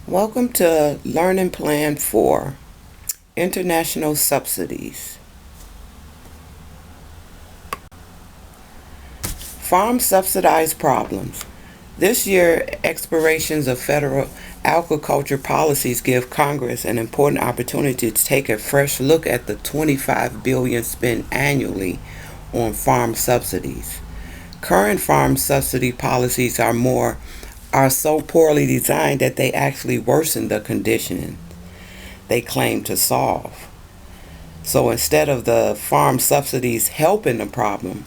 Welcome to Learning Plan 4 International Subsidies. Farm subsidized problems. This year, expirations of federal agriculture policies give Congress an important opportunity to take a fresh look at the $25 billion spent annually on farm subsidies. Current farm subsidy policies are so poorly designed that they actually worsen the condition they claim to solve. So instead of the farm subsidies helping the problem,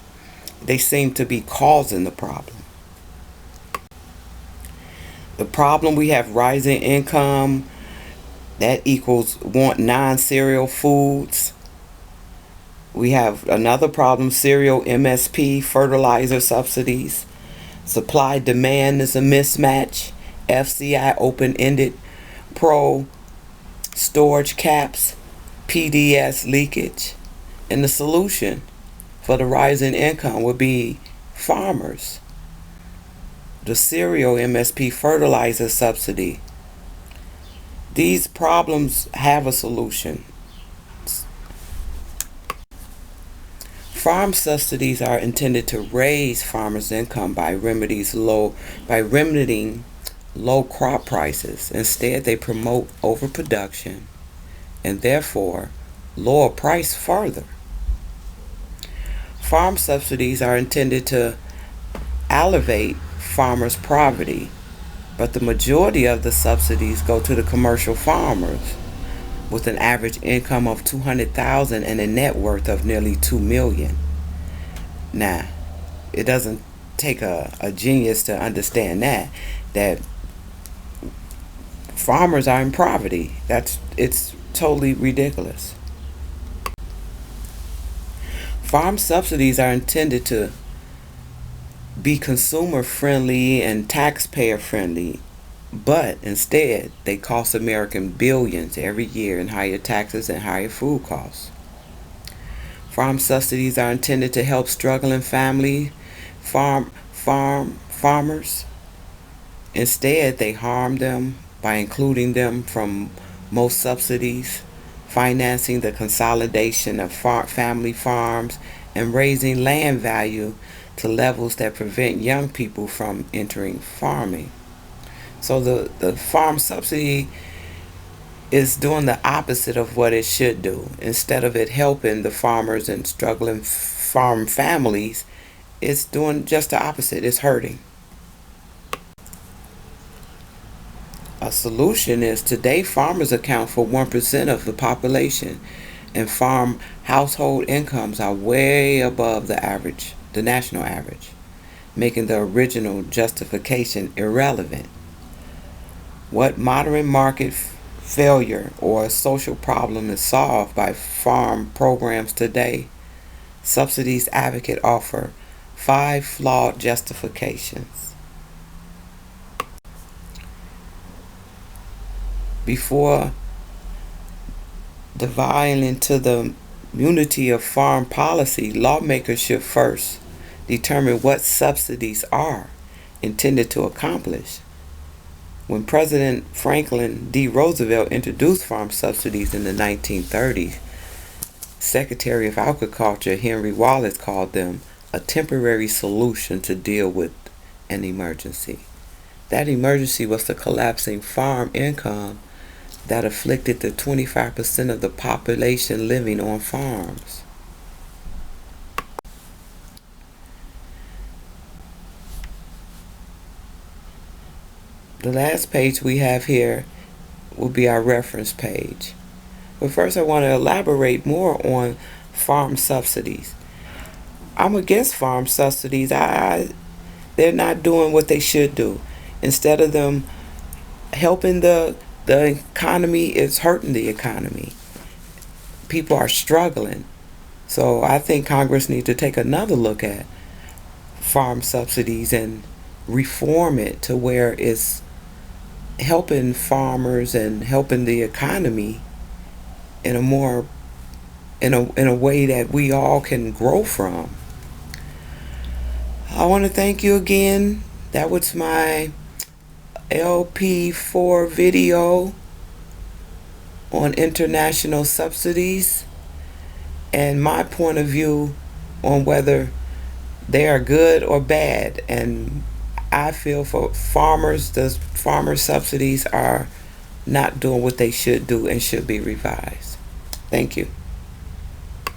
they seem to be causing the problem. The problem, we have rising income that equals want non-cereal foods. We have another problem, cereal MSP fertilizer subsidies. Supply demand is a mismatch. FCI open-ended pro storage caps, PDS leakage. And the solution for the rising income would be farmers. The cereal MSP fertilizer subsidy. These problems have a solution. Farm subsidies are intended to raise farmers' income by remedying low crop prices. Instead, they promote overproduction and therefore lower price further. Farm subsidies are intended to alleviate farmers' poverty, but the majority of the subsidies go to the commercial farmers with an average income of $200,000 and a net worth of nearly $2 million. Now, it doesn't take a genius to understand that farmers are in poverty. It's totally ridiculous. Farm subsidies are intended to be consumer friendly and taxpayer friendly, but instead they cost Americans billions every year in higher taxes and higher food costs. Farm subsidies are intended to help struggling farmers. Instead, they harm them by including them from most subsidies, financing the consolidation of family farms, and raising land value to levels that prevent young people from entering farming. So the farm subsidy is doing the opposite of what it should do. Instead of it helping the farmers and struggling farm families, it's doing just the opposite. It's hurting. A solution is today farmers account for 1% of the population, and farm household incomes are way above the national average, making the original justification irrelevant. What modern market failure or social problem is solved by farm programs today? Subsidies advocate offer 5 flawed justifications. Before dividing into the unity of farm policy, lawmakers should first determine what subsidies are intended to accomplish. When President Franklin D. Roosevelt introduced farm subsidies in the 1930s, Secretary of Agriculture Henry Wallace called them a temporary solution to deal with an emergency. That emergency was the collapsing farm income that afflicted the 25% of the population living on farms. The last page we have here will be our reference page. But first I want to elaborate more on farm subsidies. I'm against farm subsidies. They're not doing what they should do. Instead of them helping the economy, it's hurting the economy. People are struggling. So I think Congress needs to take another look at farm subsidies and reform it to where it's helping farmers and helping the economy in a way that we all can grow from. I want to thank you again. That was my LP4 video on international subsidies and my point of view on whether they are good or bad. And I feel for farmers, the farmer subsidies are not doing what they should do and should be revised. Thank you.